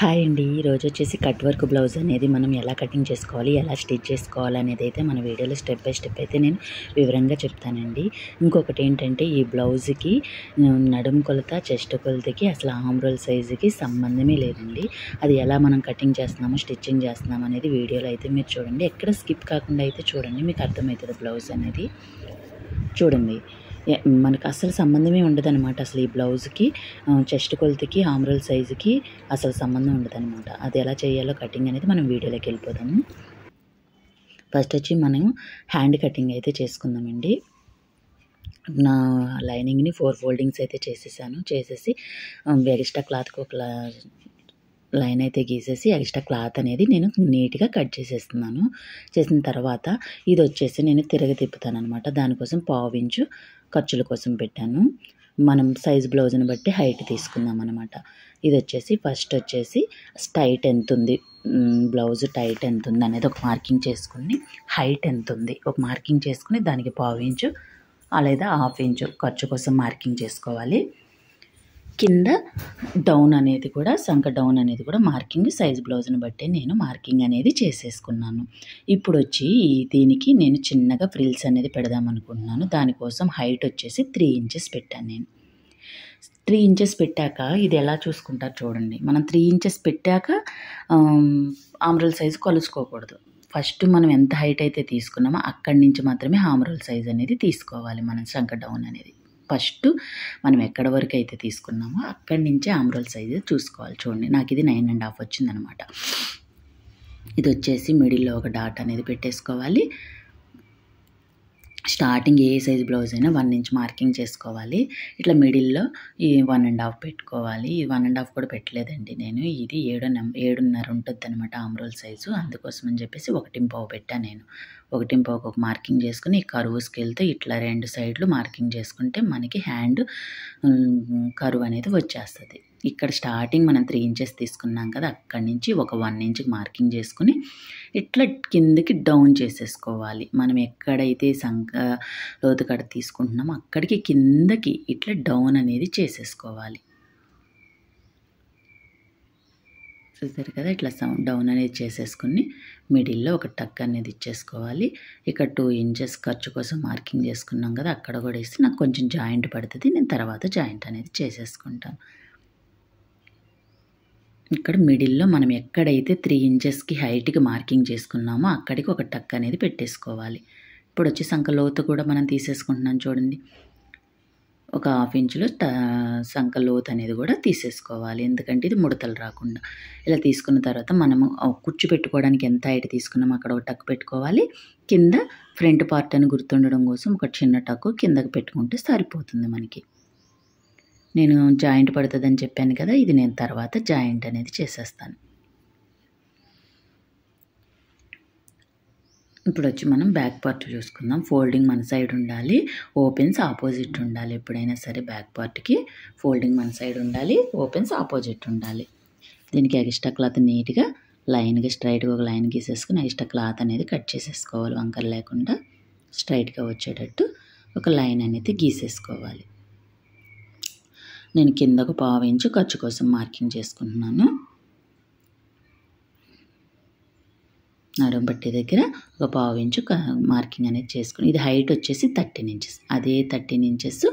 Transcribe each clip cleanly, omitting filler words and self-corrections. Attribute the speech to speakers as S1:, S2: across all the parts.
S1: Hi అండి. ఈరోజు వచ్చేసి కట్ వర్క్ బ్లౌజ్ అనేది మనం ఎలా కటింగ్ చేసుకోవాలి, ఎలా స్టిచ్ చేసుకోవాలి అనేది అయితే మన వీడియోలో స్టెప్ బై స్టెప్ అయితే నేను వివరంగా చెప్తానండి. ఇంకొకటి ఏంటంటే ఈ బ్లౌజ్కి నడుము కొలత, చెస్ట్ కొలతకి అసలు ఆర్మ్ రోల్ సైజుకి సంబంధమే లేదండి. అది ఎలా మనం కటింగ్ చేస్తున్నామో, స్టిచ్చింగ్ చేస్తున్నామో అనేది వీడియోలో అయితే మీరు చూడండి. ఎక్కడ స్కిప్ కాకుండా అయితే చూడండి, మీకు అర్థమవుతుంది బ్లౌజ్ అనేది. చూడండి, మనకు అసలు సంబంధమే ఉండదనమాట. అసలు ఈ బ్లౌజ్కి చెస్ట్ కొలతకి, ఆర్మ్ రోల్ సైజుకి అసలు సంబంధం ఉండదనమాట. అది ఎలా చేయాలో కటింగ్ అనేది మనం వీడియోలోకి వెళ్ళిపోదాము. ఫస్ట్ వచ్చి మనం హ్యాండ్ కటింగ్ అయితే చేసుకుందామండి. నా లైనింగ్ని 4 ఫోల్డింగ్స్ అయితే చేసేసి ఎక్స్ట్రా క్లాత్కి ఒక లైన్ అయితే గీసేసి ఎక్స్ట్రా క్లాత్ అనేది నేను నీట్గా కట్ చేసేస్తున్నాను. చేసిన తర్వాత ఇది వచ్చేసి నేను తిప్పుతాను అనమాట. దానికోసం 1/2 ఇంచు ఖర్చుల కోసం పెట్టాను. మనం సైజ్ బ్లౌజ్ని బట్టి హైట్ తీసుకుందాం అనమాట. ఇది వచ్చేసి ఫస్ట్ వచ్చేసి టైట్ ఎంత ఉంది, బ్లౌజ్ టైట్ ఎంత ఉంది అనేది ఒక మార్కింగ్ చేసుకుని, హైట్ ఎంత ఉంది ఒక మార్కింగ్ చేసుకుని, దానికి 1/2 ఇంచు లేదా 1/2 ఇంచు ఖర్చు కోసం మార్కింగ్ చేసుకోవాలి. కింద డౌన్ అనేది కూడా, సంక డౌన్ అనేది కూడా మార్కింగ్ సైజ్ బ్లౌజ్ని బట్టి నేను మార్కింగ్ అనేది చేసేసుకున్నాను. ఇప్పుడు వచ్చి దీనికి నేను చిన్నగా ఫ్రిల్స్ అనేది పెడదాం అనుకుంటున్నాను. దానికోసం హైట్ వచ్చేసి 3 ఇంచెస్ పెట్టాను నేను. 3 ఇంచెస్ పెట్టాక ఇది ఎలా చూసుకుంటారు చూడండి. మనం 3 ఇంచెస్ పెట్టాక ఆర్మ్ రోల్ సైజు కొలుసుకోకూడదు. ఫస్ట్ మనం ఎంత హైట్ అయితే తీసుకున్నామో అక్కడి నుంచి మాత్రమే ఆర్మ్ రోల్ సైజ్ అనేది తీసుకోవాలి. మనం సంక డౌన్ అనేది ఫస్ట్ మనం ఎక్కడ వరకు అయితే తీసుకున్నామో అక్కడి నుంచే ఆర్మ్ రోల్ సైజు చూసుకోవాలి. చూడండి, నాకు ఇది 9.5 వచ్చిందనమాట. ఇది వచ్చేసి మిడిల్లో ఒక డాట్ అనేది పెట్టేసుకోవాలి. స్టార్టింగ్ ఏ సైజ్ బ్లౌజ్ అయినా 1 ఇంచ్ మార్కింగ్ చేసుకోవాలి. ఇట్లా మిడిల్లో ఈ 1.5 పెట్టుకోవాలి. ఈ 1.5 కూడా పెట్టలేదండి నేను. ఇది 7.5 ఉంటుంది అనమాట ఆర్మ్ రోల్ సైజు. అందుకోసం అని చెప్పేసి 1.5 పెట్టాను నేను. 1.5 ఒక మార్కింగ్ చేసుకుని ఈ కరువు స్కేల్తో ఇట్లా 2 సైడ్లు మార్కింగ్ చేసుకుంటే మనకి హ్యాండ్ కరువు అనేది వచ్చేస్తుంది. ఇక్కడ స్టార్టింగ్ మనం 3 ఇంచెస్ తీసుకున్నాం కదా, అక్కడి నుంచి ఒక 1 ఇంచ్ మార్కింగ్ చేసుకుని ఇట్లా కిందకి డౌన్ చేసేసుకోవాలి. మనం ఎక్కడైతే సంక లోతు కడ తీసుకుంటున్నామో అక్కడికి కిందకి ఇట్లా డౌన్ అనేది చేసేసుకోవాలి. చూసారు కదా, ఇట్లా డౌన్ అనేది చేసేసుకుని మిడిల్లో ఒక టక్ అనేది ఇచ్చేసుకోవాలి. ఇక్కడ 2 ఇంచెస్ ఖర్చు కోసం మార్కింగ్ చేసుకున్నాం కదా, అక్కడ కూడా వేసి నాకు కొంచెం జాయింట్ పడుతుంది. నేను తర్వాత జాయింట్ అనేది చేసేసుకుంటాను. ఇక్కడ మిడిల్లో మనం ఎక్కడైతే 3 ఇంచెస్కి హైట్కి మార్కింగ్ చేసుకున్నామో అక్కడికి ఒక టక్ అనేది పెట్టేసుకోవాలి. ఇప్పుడు వచ్చి సంక లోతు కూడా మనం తీసేసుకుంటున్నాం చూడండి. ఒక 1/2 ఇంచులో సంక లోతు అనేది కూడా తీసేసుకోవాలి. ఎందుకంటే ఇది ముడతలు రాకుండా. ఇలా తీసుకున్న తర్వాత మనము కుచ్చు పెట్టుకోవడానికి ఎంత హైట్ తీసుకున్నామో అక్కడ ఒక టక్ పెట్టుకోవాలి. కింద ఫ్రంట్ పార్ట్ అని గుర్తుండడం కోసం ఒక చిన్న టక్కు కిందకి పెట్టుకుంటే సరిపోతుంది మనకి. నేను జాయింట్ పడుతుందని చెప్పాను కదా, ఇది నేను తర్వాత జాయింట్ అనేది చేసేస్తాను. ఇప్పుడు వచ్చి మనం బ్యాక్ పార్ట్ చూసుకుందాం. ఫోల్డింగ్ మన సైడ్ ఉండాలి, ఓపెన్స్ ఆపోజిట్ ఉండాలి. ఎప్పుడైనా సరే బ్యాక్ పార్ట్కి ఫోల్డింగ్ మన సైడ్ ఉండాలి, ఓపెన్స్ ఆపోజిట్ ఉండాలి. దీనికి ఎక్స్ట్రా క్లాత్ నీట్గా లైన్గా స్ట్రైట్గా ఒక లైన్ గీసేసుకుని ఎక్స్ట్రా క్లాత్ అనేది కట్ చేసేసుకోవాలి. వంకర లేకుండా స్ట్రైట్గా వచ్చేటట్టు ఒక లైన్ అనేది గీసేసుకోవాలి. నేను కింద ఒక 1/2 ఇంచు ఖర్చు కోసం మార్కింగ్ చేసుకుంటున్నాను. నడుము పట్టి దగ్గర ఒక 1/2 ఇంచు మార్కింగ్ అనేది చేసుకుని, ఇది హైట్ వచ్చేసి 13 ఇంచెస్. అదే 13 ఇంచెస్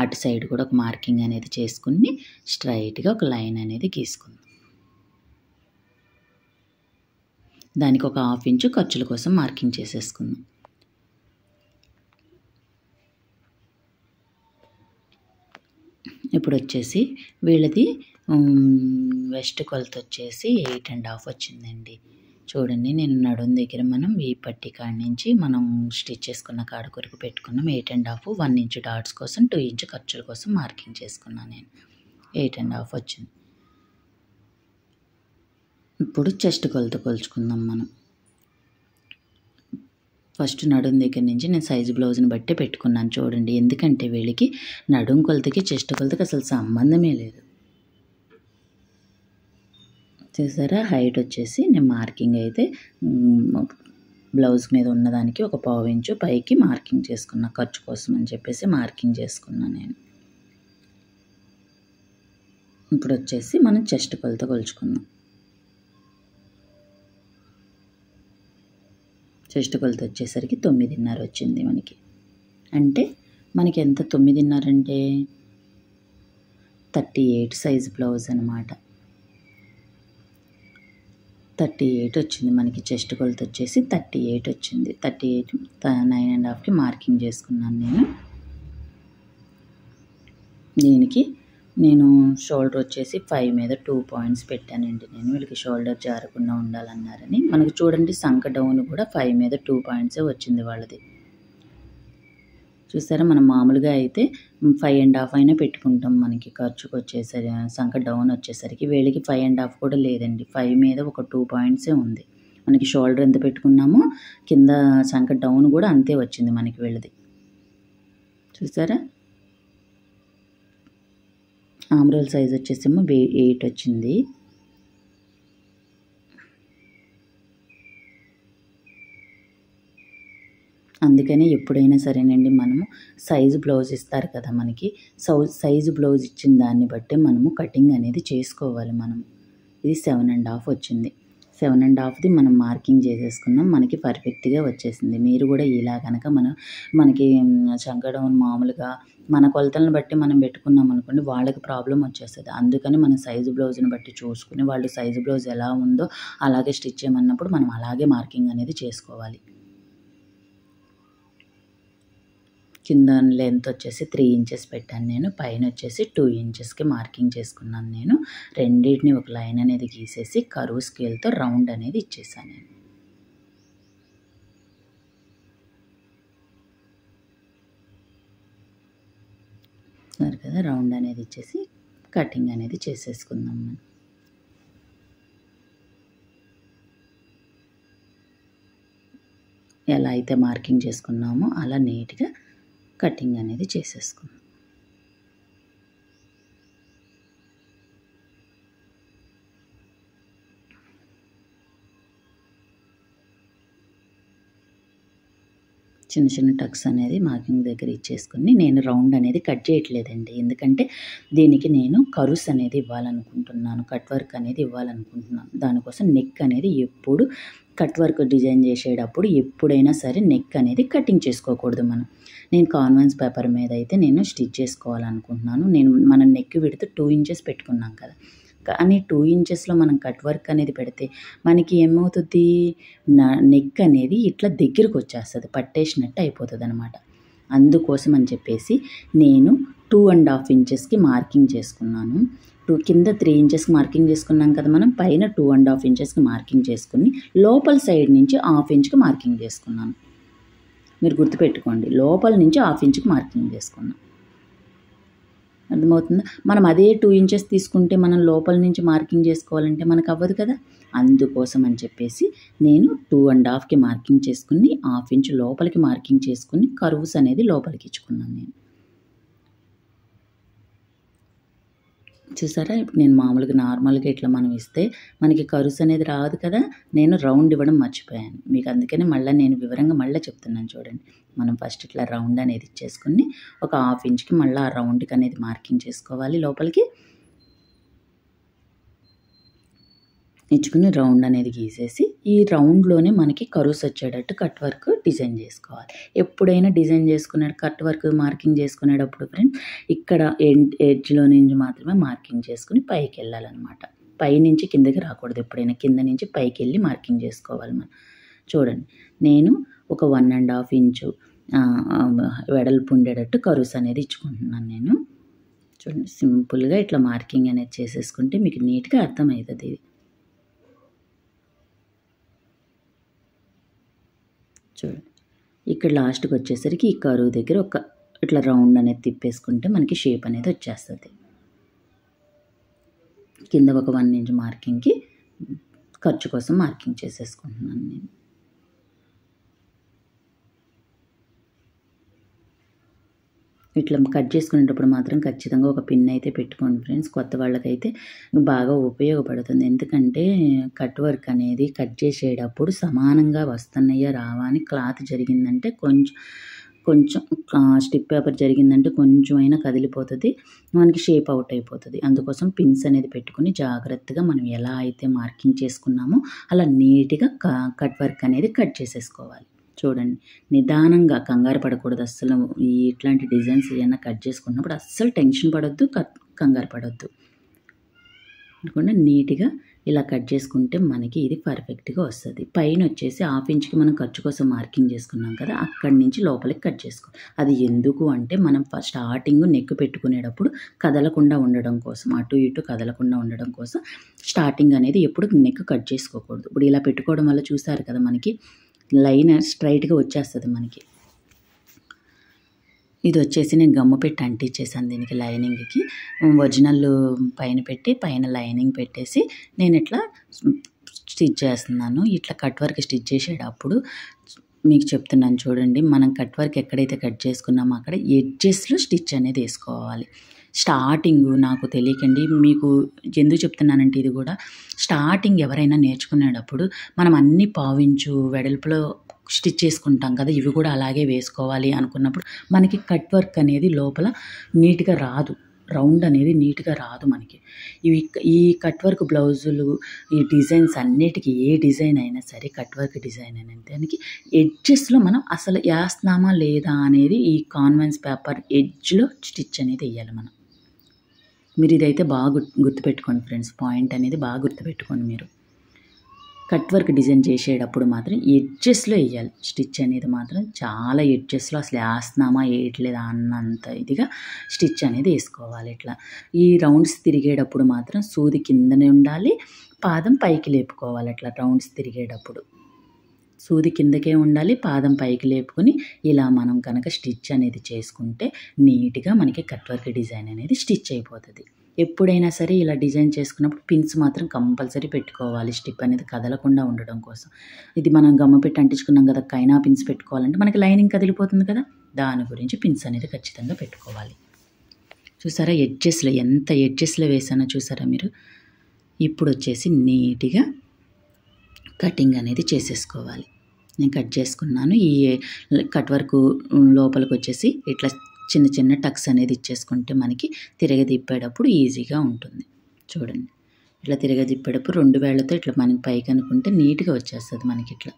S1: అటు సైడ్ కూడా ఒక మార్కింగ్ అనేది చేసుకుని స్ట్రైట్గా ఒక లైన్ అనేది గీసుకుందాం. దానికి ఒక 1/2 ఇంచు ఖర్చుల కోసం మార్కింగ్ చేసేసుకుందాం. ఇప్పుడు వచ్చేసి వీళ్ళది వెస్ట్ కొలత వచ్చేసి 8.5 వచ్చిందండి. చూడండి, నేను నడుము దగ్గర మనం ఈ పట్టి కాడి నుంచి మనం స్టిచ్ చేసుకున్న కాడ కొరకు పెట్టుకున్నాం 8.5. 1 ఇంచు డాట్స్ కోసం 2 ఇంచు ఖర్చుల కోసం మార్కింగ్ చేసుకున్నాను నేను. 8.5 వచ్చింది. ఇప్పుడు చెస్ట్ కొలత కొలుచుకుందాం మనం. ఫస్ట్ నడుము దగ్గర నుంచి నేను సైజు బ్లౌజ్ని బట్టి పెట్టుకున్నాను చూడండి. ఎందుకంటే వీళ్ళకి నడుము కొలతకి చెస్ట్ కొలతకి అసలు సంబంధమే లేదు. చూసారా, హైట్ వచ్చేసి నేను మార్కింగ్ అయితే బ్లౌజ్ మీద ఉన్నదానికి ఒక 1/2 ఇంచు పైకి మార్కింగ్ చేసుకున్నా, ఖర్చు కోసం అని చెప్పేసి మార్కింగ్ చేసుకున్నాను నేను. ఇప్పుడు వచ్చేసి మనం చెస్ట్ కొలత కొలుచుకుందాం. చెస్ట్ కొలత వచ్చేసరికి 9.5 వచ్చింది మనకి. అంటే మనకి ఎంత 9.5 అంటే 38 సైజ్ బ్లౌజ్ అనమాట. 38 వచ్చింది మనకి. చెస్ట్ కొలత వచ్చేసి 38 వచ్చింది. 38 9.5కి మార్కింగ్ చేసుకున్నాను నేను. దీనికి నేను షోల్డర్ వచ్చేసి 5 మీద 2 పాయింట్స్ పెట్టానండి. నేను వీళ్ళకి షోల్డర్ జారకుండా ఉండాలన్నారని. మనకి చూడండి సంక డౌన్ కూడా 5 మీద 2 పాయింట్సే వచ్చింది వాళ్ళది. చూసారా, మనం మామూలుగా అయితే 5.5 అయినా పెట్టుకుంటాం మనకి ఖర్చుకు వచ్చేసరి సంక డౌన్ వచ్చేసరికి. వీళ్ళకి 5.5 కూడా లేదండి. 5 మీద ఒక 2 పాయింట్సే ఉంది. మనకి షోల్డర్ ఎంత పెట్టుకున్నామో కింద సంక డౌన్ కూడా అంతే వచ్చింది మనకి వీళ్ళది. చూసారా, ఆమ్రోల్ సైజ్ వచ్చేసేమో 8 వచ్చింది. అందుకని ఎప్పుడైనా సరేనండి, మనము సైజు బ్లౌజ్ ఇస్తారు కదా మనకి, సైజు బ్లౌజ్ ఇచ్చిన దాన్ని బట్టి మనము కటింగ్ అనేది చేసుకోవాలి. మనం ఇది 7.5 వచ్చింది. 7.5ది మనం మార్కింగ్ చేసేసుకున్నాం. మనకి పర్ఫెక్ట్గా వచ్చేసింది. మీరు కూడా ఇలా కనుక మనకి చంకడౌన్ మామూలుగా మన కొలతలను బట్టి మనం పెట్టుకున్నాం అనుకోండి, వాళ్ళకి ప్రాబ్లం వచ్చేస్తుంది. అందుకని మన సైజు బ్లౌజ్ని బట్టి చూసుకుని వాళ్ళు సైజు బ్లౌజ్ ఎలా ఉందో అలాగే స్టిచ్ చేయమన్నప్పుడు మనం అలాగే మార్కింగ్ అనేది చేసుకోవాలి. కింద లెంత్ వచ్చేసి 3 ఇంచెస్ పెట్టాను నేను. పైన వచ్చేసి 2 ఇంచెస్కి మార్కింగ్ చేసుకున్నాను నేను. రెండింటిని ఒక లైన్ అనేది గీసేసి కరువు స్కేల్తో రౌండ్ అనేది ఇచ్చేసాను నేను. సరే కదా, రౌండ్ అనేది ఇచ్చేసి కటింగ్ అనేది చేసేసుకుందాం మనం. ఎలా అయితే మార్కింగ్ చేసుకున్నామో అలా నీట్గా కటింగ్ అనేది చేసేసుకున్నాం. చిన్న చిన్న టక్స్ అనేది మార్కింగ్ దగ్గర ఇచ్చేసుకుని నేను రౌండ్ అనేది కట్ చేయట్లేదండి. ఎందుకంటే దీనికి నేను కరుస్ అనేది ఇవ్వాలనుకుంటున్నాను, కట్ వర్క్ అనేది ఇవ్వాలనుకుంటున్నాను. దానికోసం నెక్ అనేది ఎప్పుడు కట్ వర్క్ డిజైన్ చేసేటప్పుడు ఎప్పుడైనా సరే నెక్ అనేది కటింగ్ చేసుకోకూడదు మనం. నేను కాన్వాన్స్ పేపర్ మీద అయితే నేను స్టిచ్ చేసుకోవాలనుకుంటున్నాను. మన నెక్ విడ్త్ 2 ఇంచెస్ పెట్టుకున్నాం కదా, కానీ 2 ఇంచెస్లో మనం కట్ వర్క్ అనేది పెడితే మనకి ఏమవుతుంది, నెక్ అనేది ఇట్లా దగ్గరకు వచ్చేస్తుంది, పట్టేసినట్టు అయిపోతుంది అనమాట. అందుకోసం అని చెప్పేసి నేను 2.5 ఇంచెస్కి మార్కింగ్ చేసుకున్నాను. కింద 3 ఇంచెస్కి మార్కింగ్ చేసుకున్నాం కదా మనం, పైన 2.5 ఇంచెస్కి మార్కింగ్ చేసుకుని లోపల సైడ్ నుంచి 1/2 ఇంచ్కి మార్కింగ్ చేసుకున్నాను. మీరు గుర్తుపెట్టుకోండి, లోపల నుంచి 1/2 ఇంచ్కి మార్కింగ్ చేసుకున్నాం. అర్థమవుతుందా? మనం అదే 2 ఇంచెస్ తీసుకుంటే మనం లోపల నుంచి మార్కింగ్ చేసుకోవాలంటే మనకు అవ్వదు కదా. అందుకోసం అని చెప్పేసి నేను 2.5కి మార్కింగ్ చేసుకుని 1/2 ఇంచ్ లోపలికి మార్కింగ్ చేసుకుని కర్వ్స్ అనేది లోపలికి ఇచ్చుకున్నాను నేను. చూసారా, ఇప్పుడు నేను మామూలుగా నార్మల్గా ఇట్లా మనం ఇస్తే మనకి కరుస్ అనేది రాదు కదా. నేను రౌండ్ ఇవ్వడం మర్చిపోయాను మీకు, అందుకని మళ్ళీ నేను వివరంగా మళ్ళీ చెప్తున్నాను చూడండి. మనం ఫస్ట్ ఇట్లా రౌండ్ అనేది ఇచ్చేసుకుని ఒక 1/2 ఇంచ్కి మళ్ళీ ఆ రౌండ్కి అనేది మార్కింగ్ చేసుకోవాలి. లోపలికి ఇచ్చుకుని రౌండ్ అనేది గీసేసి ఈ రౌండ్లోనే మనకి కరుస్ వచ్చేటట్టు కట్ వర్క్ డిజైన్ చేసుకోవాలి. ఎప్పుడైనా డిజైన్ చేసుకునే కట్ వర్క్ మార్కింగ్ చేసుకునేటప్పుడు ఫ్రెండ్స్ ఇక్కడ ఎడ్జ్లో నుంచి మాత్రమే మార్కింగ్ చేసుకుని పైకి వెళ్ళాలన్నమాట. పై నుంచి కిందకి రాకూడదు. ఎప్పుడైనా కింద నుంచి పైకి వెళ్ళి మార్కింగ్ చేసుకోవాలి మనం. చూడండి, నేను ఒక 1.5 ఇంచు వెడల్పు ఉండేటట్టు కరుస్ అనేది ఇచ్చుకుంటున్నాను నేను. చూడండి, సింపుల్గా ఇట్లా మార్కింగ్ అనేది చేసేసుకుంటే మీకు నీట్గా అర్థమవుతుంది ఇది. చూడండి, ఇక్కడ లాస్ట్కి వచ్చేసరికి ఈ కరువు దగ్గర ఒక ఇట్లా రౌండ్ అనేది తిప్పేసుకుంటే మనకి షేప్ అనేది వచ్చేస్తుంది. కింద ఒక 1 ఇంచ్ మార్కింగ్కి ఖర్చు కోసం మార్కింగ్ చేసేసుకుంటున్నాను నేను. ఇట్లా కట్ చేసుకునేటప్పుడు మాత్రం ఖచ్చితంగా ఒక పిన్ అయితే పెట్టుకోండి ఫ్రెండ్స్. కొత్త వాళ్ళకైతే బాగా ఉపయోగపడుతుంది. ఎందుకంటే కట్ వర్క్ అనేది కట్ చేసేటప్పుడు సమానంగా వస్తున్నాయా రావా అని క్లాత్ జరిగిందంటే కొంచెం కొంచెం స్టిప్ పేపర్ జరిగిందంటే కొంచెం అయినా కదిలిపోతుంది, మనకి షేప్ అవుట్ అయిపోతుంది. అందుకోసం పిన్స్ అనేది పెట్టుకుని జాగ్రత్తగా మనం ఎలా అయితే మార్కింగ్ చేసుకున్నామో అలా నీట్గా కట్ వర్క్ అనేది కట్ చేసేసుకోవాలి. చూడండి, నిదానంగా, కంగారు పడకూడదు అస్సలు. ఇట్లాంటి డిజైన్స్ ఏమైనా కట్ చేసుకున్నప్పుడు అస్సలు టెన్షన్ పడొద్దు, కంగారు పడొద్దు. అనుకుండా నీట్గా ఇలా కట్ చేసుకుంటే మనకి ఇది పర్ఫెక్ట్గా వస్తుంది. పైన వచ్చేసి 1/2 ఇంచ్కి మనం ఖర్చు కోసం మార్కింగ్ చేసుకున్నాం కదా, అక్కడి నుంచి లోపలికి కట్ చేసుకో. అది ఎందుకు అంటే మనం స్టార్టింగ్ నెక్ పెట్టుకునేటప్పుడు కదలకుండా ఉండడం కోసం, అటు ఇటు కదలకుండా ఉండడం కోసం స్టార్టింగ్ అనేది ఎప్పుడు నెక్ కట్ చేసుకోకూడదు. ఇప్పుడు ఇలా పెట్టుకోవడం వల్ల చూసారు కదా, మనకి లైన్ స్ట్రైట్గా వచ్చేస్తుంది మనకి. ఇది వచ్చేసి నేను గమ్ము పెట్టి అంటించేసాను దీనికి, లైనింగ్కి. ఒరిజినల్ పైన పెట్టి పైన లైనింగ్ పెట్టేసి నేను ఇట్లా స్టిచ్ చేస్తున్నాను. ఇట్లా కట్ వర్క్ స్టిచ్ చేసేటప్పుడు మీకు చెప్తున్నాను చూడండి, మనం కట్ వర్క్ ఎక్కడైతే కట్ చేసుకున్నామో అక్కడ ఎడ్జెస్లో స్టిచ్ అనేది వేసుకోవాలి. స్టార్టింగ్ నాకు తెలియకండి, మీకు ఎందుకు చెప్తున్నానంటే ఇది కూడా స్టార్టింగ్ ఎవరైనా నేర్చుకునేటప్పుడు మనం అన్ని పావించు వెడల్పులో స్టిచ్ చేసుకుంటాం కదా, ఇవి కూడా అలాగే వేసుకోవాలి అనుకున్నప్పుడు మనకి కట్ వర్క్ అనేది లోపల నీట్గా రాదు, రౌండ్ అనేది నీట్గా రాదు మనకి. ఈ కట్ వర్క్ బ్లౌజులు, ఈ డిజైన్స్ అన్నిటికీ ఏ డిజైన్ అయినా సరే, కట్ వర్క్ డిజైన్ అయినా దానికి ఎడ్జెస్లో మనం అసలు వేస్తున్నామా లేదా అనేది ఈ కాన్వెన్స్ పేపర్ ఎడ్జ్లో స్టిచ్ అనేది వేయాలి మనం. మీరు ఇదైతే బాగా గుర్తుపెట్టుకోండి ఫ్రెండ్స్, పాయింట్ అనేది బాగా గుర్తుపెట్టుకోండి మీరు. కట్ వర్క్ డిజైన్ చేసేటప్పుడు మాత్రం ఎడ్జెస్లో వేయాలి స్టిచ్ అనేది, మాత్రం చాలా ఎడ్జెస్లో, అసలు వేస్తున్నామా వేయట్లేదా అన్నంత ఇదిగా స్టిచ్ అనేది వేసుకోవాలి. ఇట్లా ఈ రౌండ్స్ తిరిగేటప్పుడు మాత్రం సూది కిందనే ఉండాలి, పాదం పైకి లేపుకోవాలి. అట్లా రౌండ్స్ తిరిగేటప్పుడు సూది కిందకే ఉండాలి, పాదం పైకి లేపుకొని ఇలా మనం కనుక స్టిచ్ అనేది చేసుకుంటే నీట్గా మనకి కట్ వర్క్ డిజైన్ అనేది స్టిచ్ అయిపోతుంది. ఎప్పుడైనా సరే ఇలా డిజైన్ చేసుకున్నప్పుడు పిన్స్ మాత్రం కంపల్సరీ పెట్టుకోవాలి, స్టిప్ అనేది కదలకుండా ఉండడం కోసం. ఇది మనం గమ్మ పెట్టి అంటించుకున్నాం కదా, కైనా పిన్స్ పెట్టుకోవాలంటే మనకి లైనింగ్ కదిలిపోతుంది కదా, దాని గురించి పిన్స్ అనేది ఖచ్చితంగా పెట్టుకోవాలి. చూసారా ఎడ్జెస్లో, ఎంత ఎడ్జెస్లో వేసానో చూసారా మీరు. ఇప్పుడు వచ్చేసి నీట్గా కటింగ్ అనేది చేసేసుకోవాలి. నేను కట్ చేసుకున్నాను. ఈ కట్ వర్క్ లోపలికి వచ్చేసి ఇట్లా చిన్న చిన్న టక్స్ అనేది ఇచ్చేసుకుంటే మనకి తిరగదిప్పేటప్పుడు ఈజీగా ఉంటుంది. చూడండి, ఇట్లా తిరగదిప్పేటప్పుడు 2 వేళ్ళతో ఇట్లా మనకి పైకి అనుకుంటే నీట్గా వచ్చేస్తుంది మనకి. ఇట్లా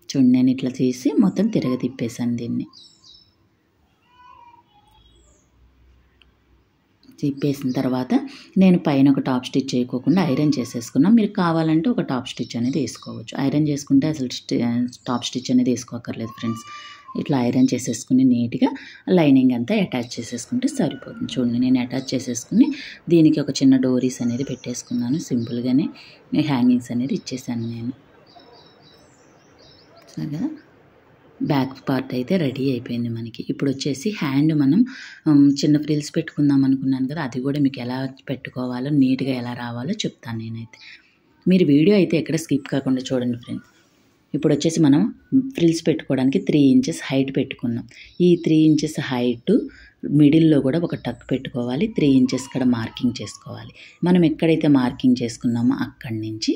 S1: చూడండి, నేను ఇట్లా తీసి మొత్తం తిరగదిప్పేసాను దీన్ని. తిప్పేసిన తర్వాత నేను పైన ఒక టాప్ స్టిచ్ చేయకోకుండా ఐరన్ చేసేసుకున్నాం. మీరు కావాలంటే ఒక టాప్ స్టిచ్ అనేది వేసుకోవచ్చు. ఐరన్ చేసుకుంటే అసలు టాప్ స్టిచ్ అనేది వేసుకోకర్లేదు ఫ్రెండ్స్. ఇట్లా ఐరన్ చేసేసుకుని నీట్గా లైనింగ్ అంతా అటాచ్ చేసేసుకుంటే సరిపోతుంది. చూడండి, నేను అటాచ్ చేసేసుకుని దీనికి ఒక చిన్న డోరీస్ అనేది పెట్టేసుకున్నాను. సింపుల్గానే హ్యాంగింగ్స్ అనేది ఇచ్చేసాను నేను. సరే, బ్యాక్ పార్ట్ అయితే రెడీ అయిపోయింది మనకి. ఇప్పుడు వచ్చేసి హ్యాండ్ మనం చిన్న ఫ్రిల్స్ పెట్టుకుందాం అనుకున్నాను కదా, అది కూడా మీకు ఎలా పెట్టుకోవాలో, నీట్గా ఎలా రావాలో చెప్తాను నేనైతే. మీరు వీడియో అయితే ఎక్కడ స్కిప్ కాకుండా చూడండి ఫ్రెండ్స్. ఇప్పుడు వచ్చేసి మనం ఫ్రిల్స్ పెట్టుకోవడానికి 3 ఇంచెస్ హైట్ పెట్టుకున్నాం. ఈ 3 ఇంచెస్ హైట్ మిడిల్లో కూడా ఒక టక్ పెట్టుకోవాలి. 3 ఇంచెస్ కూడా మార్కింగ్ చేసుకోవాలి. మనం ఎక్కడైతే మార్కింగ్ చేసుకున్నామో అక్కడి నుంచి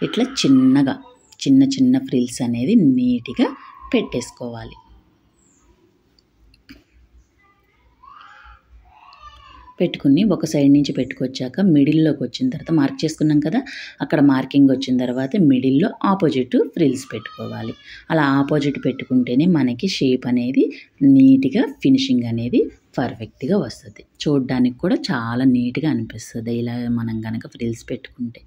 S1: ఇట్లా చిన్నగా చిన్న చిన్న ఫ్రిల్స్ అనేది నీట్గా పెట్టేసుకోవాలి. పెట్టుకుని ఒక సైడ్ నుంచి పెట్టుకొచ్చాక మిడిల్లోకి వచ్చిన తర్వాత మార్క్ చేసుకున్నాం కదా, అక్కడ మార్కింగ్ వచ్చిన తర్వాత మిడిల్లో ఆపోజిట్ ఫ్రిల్స్ పెట్టుకోవాలి. అలా ఆపోజిట్ పెట్టుకుంటేనే మనకి షేప్ అనేది నీట్గా ఫినిషింగ్ అనేది పర్ఫెక్ట్గా వస్తుంది. చూడడానికి కూడా చాలా నీట్గా అనిపిస్తుంది ఇలా మనం కనుక ఫ్రిల్స్ పెట్టుకుంటే.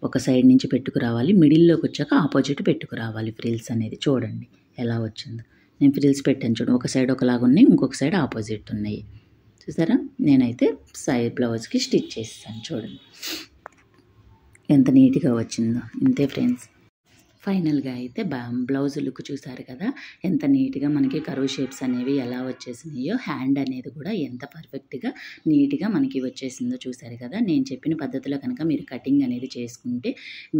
S1: ఒక సైడ్ నుంచి పెట్టుకురావాలి, మిడిల్లోకి వచ్చాక ఆపోజిట్ పెట్టుకురావాలి ఫ్రిల్స్ అనేది. చూడండి ఎలా వచ్చిందో. నేను ఫ్రిల్స్ పెట్టాను చూడండి, ఒక సైడ్ ఒకలాగా ఉన్నాయి, ఇంకొక సైడ్ ఆపోజిట్ ఉన్నాయి. చూసారా, నేనైతే సైడ్ బ్లౌజ్కి స్టిచ్ చేస్తాను. చూడండి ఎంత నీట్గా వచ్చిందో. ఇంతే ఫ్రెండ్స్. ఫైనల్గా అయితే బ్లౌజ్ లుక్ చూసారు కదా, ఎంత నీట్గా మనకి కర్వ్ షేప్స్ అనేవి ఎలా వచ్చేసినాయో, హ్యాండ్ అనేది కూడా ఎంత పర్ఫెక్ట్గా నీట్గా మనకి వచ్చేసిందో చూసారు కదా. నేను చెప్పిన పద్ధతిలో కనుక మీరు కటింగ్ అనేది చేసుకుంటే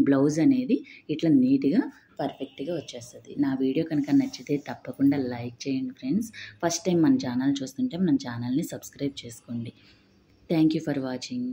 S1: బ్లౌజ్ అనేది ఇట్లా నీట్గా పర్ఫెక్ట్గా వచ్చేస్తుంది. నా వీడియో కనుక నచ్చితే తప్పకుండా లైక్ చేయండి ఫ్రెండ్స్. ఫస్ట్ టైం మన ఛానల్ చూస్తుంటే మన ఛానల్ని సబ్స్క్రైబ్ చేసుకోండి. Thank you for watching.